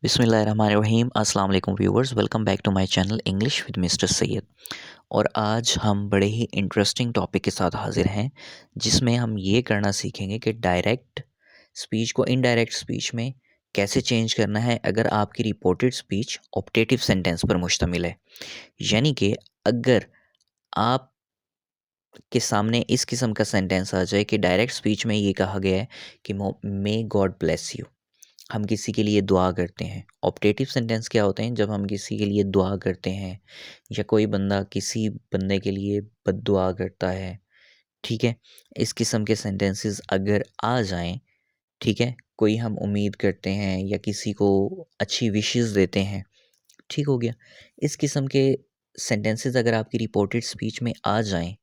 बिस्मिल्लाहिर्रहमानिर्रहीम अस्सलाम वालेकुम viewers, welcome back to my channel English with mister Syed. और आज हम बड़े ही इंटरेस्टिंग टॉपिक के साथ हाज़िर हैं, जिसमें हम ये करना सीखेंगे कि डायरेक्ट स्पीच को इनडायरेक्ट स्पीच में कैसे चेंज करना है अगर आपकी रिपोर्टेड स्पीच ऑप्टेटिव सेंटेंस पर मुश्तमिल है। यानी कि अगर आप के सामने इस किस्म का सेंटेंस आ जाए कि डायरेक्ट स्पीच में ये कहा गया है कि मे गॉड ब्लेस यू, हम किसी के लिए दुआ करते हैं। ऑप्टेटिव सेंटेंस क्या होते हैं? जब हम किसी के लिए दुआ करते हैं या कोई बंदा किसी बंदे के लिए बद्दुआ करता है, ठीक है? इस किस्म के सेंटेंसेस अगर आ जाएं, ठीक है? कोई हम उम्मीद करते हैं या किसी को अच्छी विशेस देते हैं, ठीक हो गया। इस किस्म के सेंटेंसेस अगर आपकी रिपोर्टेड स्पीच में आ जाएं,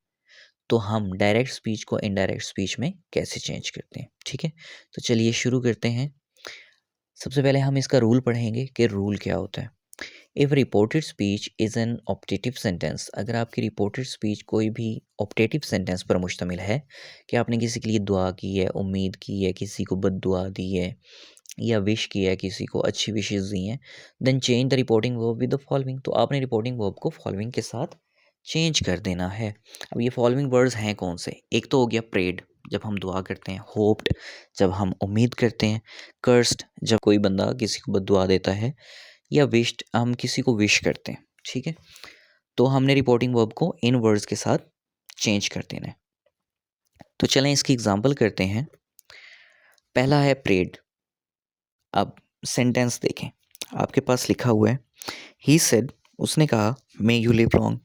तो हम डायरेक्ट स्पीच को इनडायरेक्ट स्पीच में कैसे चेंज करते हैं, ठीक है? तो चलिए शुरू करते हैं। सबसे पहले हम इसका रूल पढ़ेंगे कि रूल क्या होता है। If reported speech is an optative sentence, अगर आपकी रिपोर्टेड स्पीच कोई भी ऑप्टेटिव सेंटेंस पर मुश्तमिल है कि आपने किसी के लिए दुआ की है, उम्मीद की है, किसी को बद्दुआ दी है या विश की है, किसी को अच्छी विशेस दी हैं, then change the reporting verb with the following. तो आपने रिपोर्टिंग वर्ब को फॉलोइंग के साथ चेंज कर देना है। अब ये फॉलोइंग वर्ड्स हैं कौन से? एक तो हो गया प्रेड, जब हम दुआ करते हैं, होप्ड जब हम उम्मीद करते हैं, कर्स्ड जब कोई बंदा किसी को बद्दुआ देता है, या विश्ड हम किसी को विश करते हैं, ठीक है? तो हमने रिपोर्टिंग वर्ब को इन वर्ड्स के साथ चेंज कर देना है। तो चलें इसकी एग्जांपल करते हैं। पहला है प्रेड। अब सेंटेंस देखें, आपके पास लिखा हुआ है ही सेड, उसने कहा मे यू लिव लॉन्ग,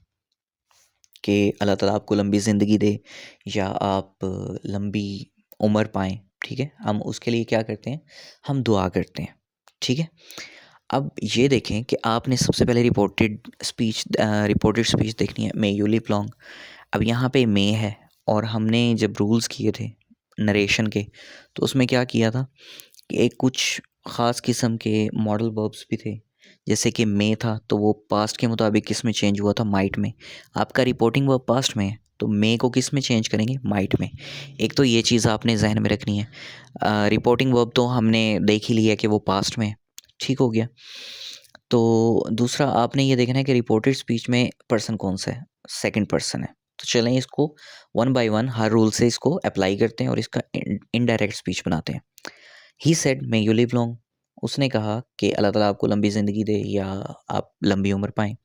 कि अल्लाह ताला आपको लंबी ज़िंदगी दे या आप लंबी उम्र पाएँ, ठीक है? हम उसके लिए क्या करते हैं? हम दुआ करते हैं, ठीक है? अब ये देखें कि आपने सबसे पहले रिपोर्टेड स्पीच देखनी है, मे यू लिव लॉन्ग। अब यहाँ पे मे है और हमने जब रूल्स किए थे नरेशन के, तो उसमें क्या किया था कि एक कुछ ख़ास किस्म के मॉडल वर्ब्स भी थे। जैसे कि मे था तो वो पास्ट के मुताबिक किस में चेंज हुआ था? माइट में। आपका रिपोर्टिंग वर्ब पास्ट में है तो मे को किस में चेंज करेंगे? माइट में। एक तो ये चीज़ आपने जहन में रखनी है। रिपोर्टिंग वर्ब तो हमने देख ही लिया कि वो पास्ट में है, ठीक हो गया। तो दूसरा आपने ये देखना है कि रिपोर्टेड स्पीच में पर्सन कौन सा है? सेकंड पर्सन है। तो चलें इसको one by one her rule से इसको अप्लाई करते हैं और इसका इनडायरेक्ट स्पीच बनाते हैं। He said may you live long, उसने कहा कि अल्लाह ताला आपको लंबी ज़िंदगी दे या आप लंबी उम्र पाएँ।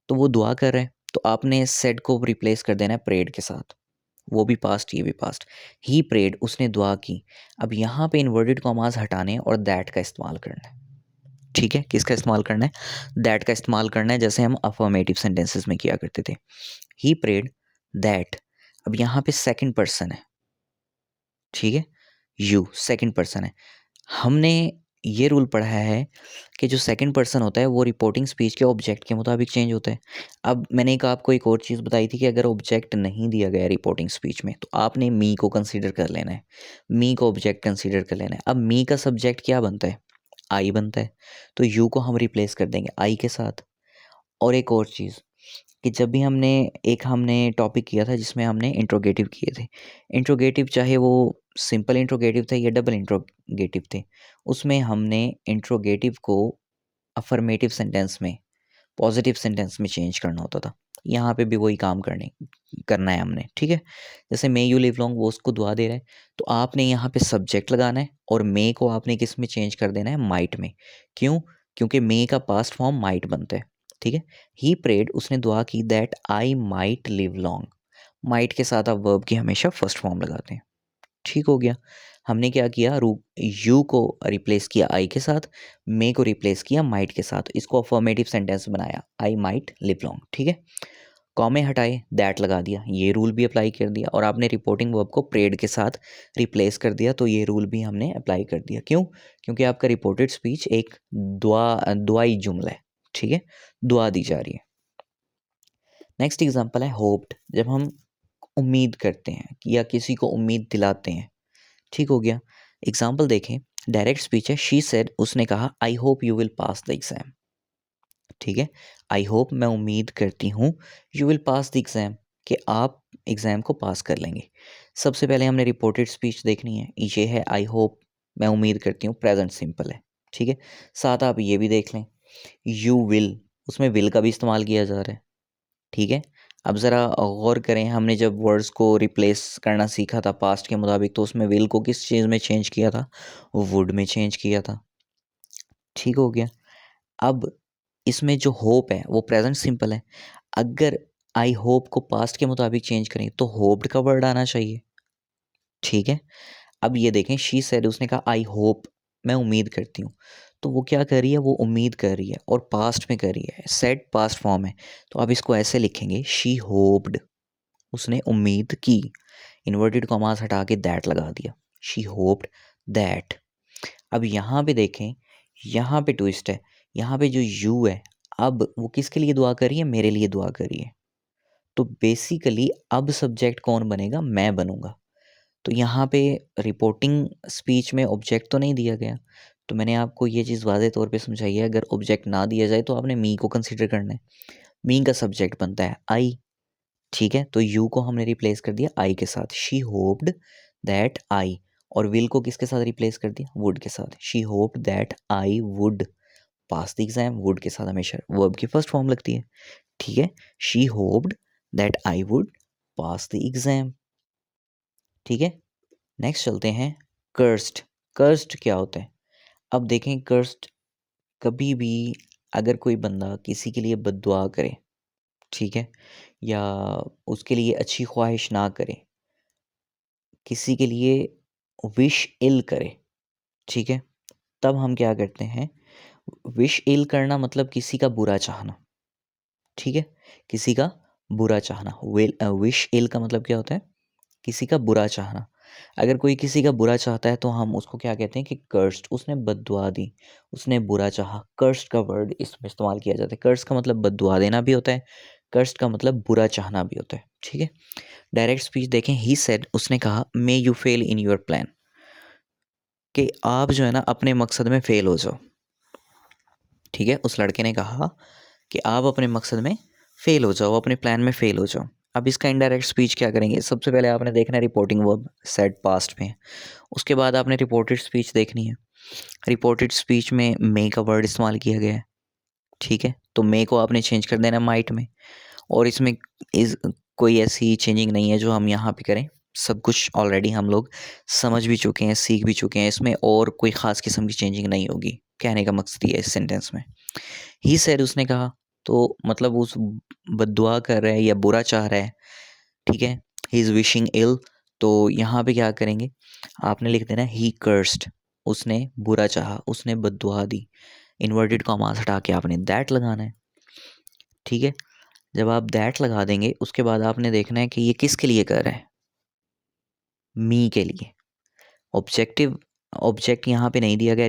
तो वो दुआ कर रहे हैं, तो आपने सेड को रिप्लेस कर देना है प्रेड के साथ। वो भी पास्ट, ये भी पास्ट। ही प्रेड, उसने दुआ की। अब यहाँ पे इन्वर्टेड कॉमास हटाने हैं और दैट का इस्तेमाल करना है। ठीक है, किसका इस्तेमाल करना है? दैट का इस्तेमाल करना है, जैसे हम अफर्मेटिव सेंटेंसेस में किया करते थे। ही प्रेड दैट, अब यहाँ पे सेकंड पर्सन है, ठीक है? यू सेकंड पर्सन है। हमने ये रूल पढ़ा है कि जो सेकंड पर्सन होता है वो रिपोर्टिंग स्पीच के ऑब्जेक्ट के मुताबिक चेंज होता है। अब मैंने आपको एक और चीज़ बताई थी कि अगर ऑब्जेक्ट नहीं दिया गया रिपोर्टिंग स्पीच में, तो आपने मी को कंसीडर कर लेना है। मी को ऑब्जेक्ट कंसीडर कर लेना है। अब मी का सब्जेक्ट क्या बनता है? आई बनता है। तो यू को हम रिप्लेस कर देंगे आई के साथ। और एक और चीज़ कि जब भी हमने टॉपिक किया था जिसमें हमने इंट्रोगेटिव किए थे। इंट्रोगेटिव चाहे वो सिंपल इंट्रोगेटिव थे या डबल इंट्रोगेटिव थे, उसमें हमने इंट्रोगेटिव को अफ़र्मेटिव सेंटेंस में, पॉजिटिव सेंटेंस में चेंज करना होता था। यहाँ पे भी वही काम करना है हमने, ठीक है? जैसे मे यू लिव लॉन्ग, वो उसको दुआ दे रहा है, तो आपने यहाँ पे सब्जेक्ट लगाना है और मे को आपने किस में चेंज कर देना है? माइट में। क्यों? क्योंकि मे का पास्ट फॉर्म माइट बनता है, ठीक है? ही प्रेड, उसने दुआ की that I might live long. Might के साथ आप वर्ब की हमेशा फर्स्ट फॉर्म लगाते हैं, ठीक हो गया। हमने क्या किया? यू को रिप्लेस किया आई के साथ, मे को रिप्लेस किया माइट के साथ, इसको अफर्मेटिव सेंटेंस बनाया, आई माइट लिव लॉन्ग, ठीक है? कॉमे हटाए, दैट लगा दिया, ये रूल भी अप्लाई कर दिया। और आपने रिपोर्टिंग वर्ब को प्रेड के साथ रिप्लेस कर दिया, तो ये रूल भी हमने अप्लाई कर दिया। क्यों? क्योंकि आपका रिपोर्टेड स्पीच एक दुआई जुमला है, ठीक है? दुआ दी जा रही है। नेक्स्ट एग्जांपल है होप्ड, जब हम उम्मीद करते हैं या किसी को उम्मीद दिलाते हैं, ठीक हो गया। एग्जाम्पल देखें, डायरेक्ट स्पीच है, शी सेड, उसने कहा I hope you will pass the exam, ठीक है? आई होप, मैं उम्मीद करती हूँ, you will pass the exam, कि आप एग्ज़ाम को पास कर लेंगे। सबसे पहले हमने रिपोर्टेड स्पीच देखनी है, ये है आई होप, मैं उम्मीद करती हूँ, प्रेजेंट सिंपल है, ठीक है, साथ आप ये भी देख लें, यू विल, उसमें विल का भी इस्तेमाल किया जा रहा है। ठीक है, अब ज़रा गौर करें, हमने जब वर्ड्स को रिप्लेस करना सीखा था पास्ट के मुताबिक, तो उसमें विल को किस चीज़ में चेंज किया था? वुड में चेंज किया था। ठीक हो गया। अब इसमें जो होप है वो प्रेजेंट सिंपल है। अगर आई होप को पास्ट के मुताबिक चेंज करें तो होप्ड का वर्ड आना चाहिए। ठीक है, अब ये देखें, शी सेड, उसने कहा आई होप, मैं उम्मीद करती हूँ। तो वो क्या कर रही है? वो उम्मीद कर रही है और पास्ट में कर रही है। सेड पास्ट फॉर्म है, तो आप इसको ऐसे लिखेंगे, शी होप्ड, उसने उम्मीद की। इन्वर्टेड कॉमास हटा के दैट लगा दिया, शी होप्ड दैट। अब यहाँ पे देखें, यहाँ पे ट्विस्ट है, यहाँ पे जो यू है, अब वो किसके लिए दुआ कर रही है? मेरे लिए दुआ कर रही है। तो बेसिकली अब सब्जेक्ट कौन बनेगा? मैं बनूंगा। तो यहाँ पे रिपोर्टिंग स्पीच में ऑब्जेक्ट तो नहीं दिया गया, तो मैंने आपको ये चीज़ वाज़े तौर पे समझाई है, अगर ऑब्जेक्ट ना दिया जाए तो आपने मी को कंसिडर करना है। मी का सब्जेक्ट बनता है आई। ठीक है, तो यू को हमने रिप्लेस कर दिया आई के साथ, शी होप्ड दैट आई। और विल को किसके साथ रिप्लेस कर दिया? वुड के साथ, she hoped that I would pass the exam. Would के साथ हमेशा वर्ब की फर्स्ट फॉर्म लगती है। ठीक है, she hoped that I would pass the exam. ठीक है, नेक्स्ट चलते हैं, कर्स्ड। कर्स्ड क्या होता है? अब देखें, कर्स्ड कभी भी अगर कोई बंदा किसी के लिए बद्दुआ करे, ठीक है, या उसके लिए अच्छी ख्वाहिश ना करे, किसी के लिए विश इल करे, ठीक है, तब हम क्या करते हैं? विश इल करना मतलब किसी का बुरा चाहना। ठीक है, किसी का बुरा चाहना। विश इल का मतलब क्या होता है? किसी का बुरा चाहना। अगर कोई किसी का बुरा चाहता है तो हम उसको क्या कहते हैं? कि कर्स्ड, उसने बद्दुआ दी, उसने बुरा चाहा। कर्स्ड का वर्ड इसमें इस्तेमाल किया जाता है। कर्स्ड का मतलब बद्दुआ देना भी होता है, कर्स्ड का मतलब बुरा चाहना भी होता है। ठीक है, डायरेक्ट स्पीच देखें, ही सेड, उसने कहा, may you fail in your plan, कि आप जो है ना अपने मकसद में फेल हो जाओ। ठीक है, उस लड़के ने कहा कि आप अपने मकसद में फेल हो जाओ, अपने प्लान में फेल हो जाओ। अब इसका इनडायरेक्ट स्पीच क्या करेंगे? सबसे पहले आपने देखना है रिपोर्टिंग वर्ब, सेड पास्ट में। उसके बाद आपने रिपोर्टेड स्पीच देखनी है। रिपोर्टेड स्पीच में मे का वर्ड इस्तेमाल किया गया है। ठीक है, तो मे को आपने चेंज कर देना माइट में। और इसमें इस कोई ऐसी चेंजिंग नहीं है जो हम यहाँ पे करें, सब कुछ ऑलरेडी हम लोग समझ भी चुके हैं, सीख भी चुके हैं। इसमें और कोई ख़ास किस्म की चेंजिंग नहीं होगी, कहने का मकसद ये है इस सेंटेंस में। ही सेड, उसने कहा, तो मतलब उस बद्दुआ कर रहा है या बुरा चाह रहा है। ठीक है, ही इज़ विशिंग इल, तो यहाँ पे क्या करेंगे? आपने लिख देना ही कर्स्ड, उसने बुरा चाहा, उसने बद्दुआ दी। इन्वर्टेड कॉमास हटा के आपने दैट लगाना है। ठीक है, जब आप दैट लगा देंगे उसके बाद आपने देखना है कि ये किसके लिए कर रहा है? मी के लिए। ऑब्जेक्टिव ऑब्जेक्ट यहाँ पे नहीं दिया गया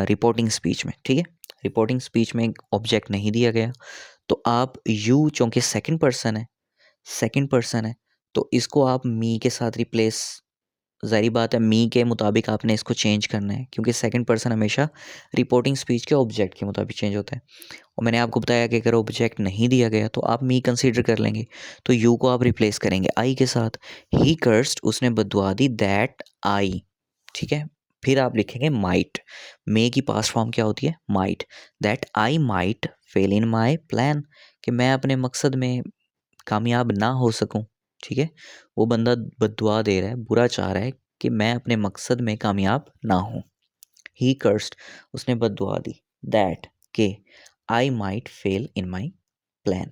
रिपोर्टिंग स्पीच में। ठीक है, रिपोर्टिंग स्पीच में ऑब्जेक्ट नहीं दिया गया, तो आप यू, चूँकि सेकंड पर्सन है, तो इसको आप मी के साथ रिप्लेस, ज़ाहिर बात है मी के मुताबिक आपने इसको चेंज करना है, क्योंकि सेकंड पर्सन हमेशा रिपोर्टिंग स्पीच के ऑब्जेक्ट के मुताबिक चेंज होता है। और मैंने आपको बताया कि अगर ऑब्जेक्ट नहीं दिया गया तो आप मी कंसीडर कर लेंगे, तो यू को आप रिप्लेस करेंगे आई के साथ। ही कर्स्ड, उसने बदुआ दी, दैट आई। ठीक है, फिर आप लिखेंगे माइट। मे की पास्ट फॉर्म क्या होती है? Might. That I might fail in my plan, कि मैं अपने मकसद में कामयाब ना हो सकूं। ठीक है, वो बंदा बदुआ दे रहा है, बुरा चाह रहा है कि मैं अपने मकसद में कामयाब ना हूं। ही कर्स्ड, उसने बददुआ दी, दैट, के आई might fail in my plan.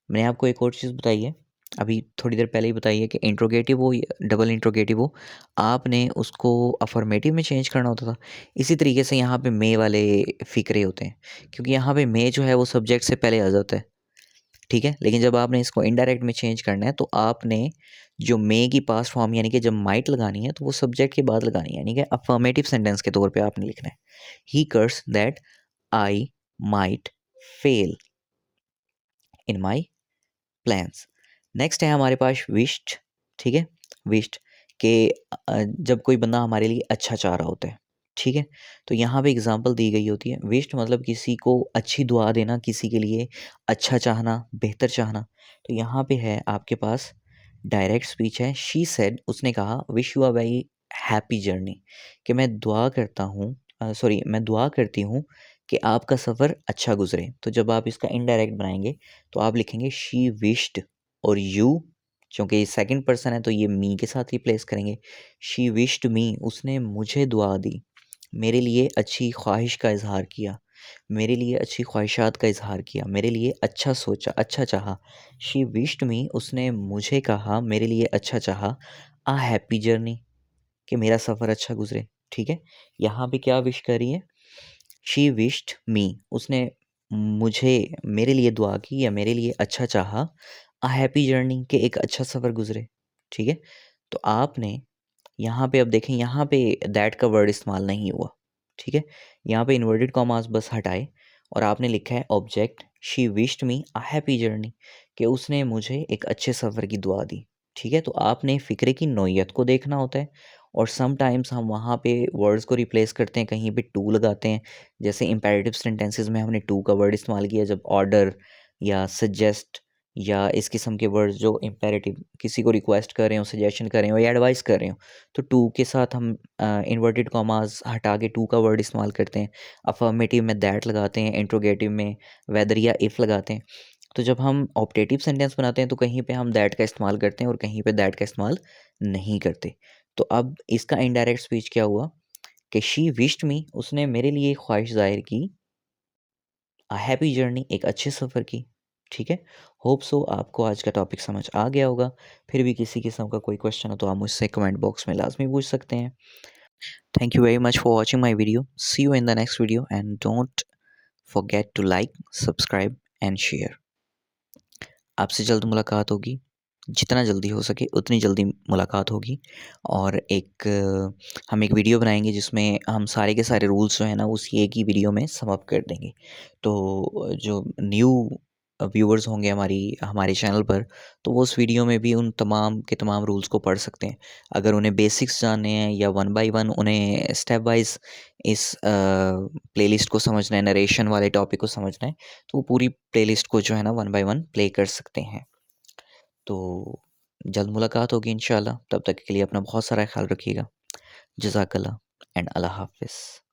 मैंने आपको एक और चीज़ बताई है, अभी थोड़ी देर पहले ही बताई है, कि इंट्रोगेटिव हो या डबल इंट्रोगेटिव हो, आपने उसको अफर्मेटिव में चेंज करना होता था। इसी तरीके से यहाँ पे मे वाले फ़िक्रे होते हैं, क्योंकि यहाँ पे मे जो है वो सब्जेक्ट से पहले आ जाता है। ठीक है, लेकिन जब आपने इसको इनडायरेक्ट में चेंज करना है तो आपने जो मे की पास्ट फॉर्म यानी कि जब माइट लगानी है तो वो सब्जेक्ट के बाद लगानी है, यानी कि अफर्मेटिव सेंटेंस के तौर पे आपने लिखना है। He curse that I might fail in my plans. Next है हमारे पास विश्ड। ठीक है, विश्ड के जब कोई बंदा हमारे लिए अच्छा चाह रहा होता है। ठीक है, तो यहाँ पे एग्जांपल दी गई होती है। विश्ड मतलब किसी को अच्छी दुआ देना, किसी के लिए अच्छा चाहना, बेहतर चाहना। तो यहाँ पे है आपके पास डायरेक्ट स्पीच है, शी सेड, उसने कहा, wish you a very happy journey, कि मैं दुआ करता हूँ सॉरी, मैं दुआ करती हूँ कि आपका सफ़र अच्छा गुज़रे। तो जब आप इसका इनडायरेक्ट बनाएँगे तो आप लिखेंगे शी विश्ड, और यू, क्योंकि सेकंड पर्सन है तो ये मी के साथ रिप्लेस करेंगे। शी विश्ड मी, उसने मुझे दुआ दी, मेरे लिए अच्छी ख्वाहिश का इज़हार किया, मेरे लिए अच्छी ख्वाहिशात का इज़हार किया, मेरे लिए अच्छा सोचा, अच्छा चाहा। शी विश्ड मी, उसने मुझे कहा, मेरे लिए अच्छा चाहा। अ हैप्पी जर्नी, कि मेरा सफ़र अच्छा गुज़रे, ठीक है? यहाँ पे क्या विश कर रही है? शी विश्ड मी, उसने मुझे, मेरे लिए दुआ की या मेरे लिए अच्छा चाहा। अ हैप्पी जर्नी, कि एक अच्छा सफ़र गुज़रे, ठीक है? तो आपने यहाँ पे अब देखें, यहाँ पे दैट का वर्ड इस्तेमाल नहीं हुआ, ठीक है? यहाँ पे इन्वर्टेड कॉमास बस हटाए और आपने लिखा है object she wished me a happy journey, कि उसने मुझे एक अच्छे सफ़र की दुआ दी, ठीक है? तो आपने फ़िक्रे की नोयत को देखना होता है, और समटाइम्स हम वहाँ पे वर्ड्स को रिप्लेस करते हैं, कहीं पे टू लगाते हैं। जैसे इम्पेरेटिव सेंटेंसेस में हमने टू का वर्ड इस्तेमाल किया जब ऑर्डर या सजेस्ट या इस किस्म के वर्ड्स जो इम्पेरेटिव, किसी को रिक्वेस्ट कर रहे हो, सजेशन कर रहे हो या एडवाइस कर रहे हो, तो टू के साथ हम इन्वर्टेड कॉमास हटा के टू का वर्ड इस्तेमाल करते हैं। अफर्मेटिव में दैट लगाते हैं, इंट्रोगेटिव में वेदर या इफ़ लगाते हैं। तो जब हम ऑप्टेटिव सेंटेंस बनाते हैं तो कहीं पे हम दैट का इस्तेमाल करते हैं और कहीं पे दैट का इस्तेमाल नहीं करते। तो अब इसका इनडायरेक्ट स्पीच क्या हुआ कि शी विश्ड मी, उसने मेरे लिए ख्वाहिश ज़ाहिर की, अ हैप्पी जर्नी, एक अच्छे सफ़र की, ठीक है? होप सो आपको आज का टॉपिक समझ आ गया होगा। फिर भी किसी किस्म का कोई क्वेश्चन हो तो आप मुझसे कमेंट बॉक्स में लाज़मी पूछ सकते हैं। Thank you very much for watching my video. See you in the next video and don't forget to like, subscribe and share. आपसे जल्द मुलाकात होगी, जितना जल्दी हो सके उतनी जल्दी मुलाकात होगी, और हम एक वीडियो बनाएंगे जिसमें हम सारे के सारे रूल्स जो है ना उसी एक ही वीडियो में सम अप कर देंगे। तो जो न्यू व्यूअर्स होंगे हमारे चैनल पर, तो वो उस वीडियो में भी उन तमाम के तमाम रूल्स को पढ़ सकते हैं। अगर उन्हें बेसिक्स जानने हैं या वन बाय वन उन्हें स्टेप वाइज इस प्लेलिस्ट को समझना है, नरेशन वाले टॉपिक को समझना है, तो वो पूरी प्लेलिस्ट को जो है ना वन बाय वन प्ले कर सकते हैं। तो जल्द मुलाकात होगी इंशाल्लाह, तब तक के लिए अपना बहुत सारा ख्याल रखिएगा। जज़ाकल्लाह एंड अल्लाह हाफ़िज़।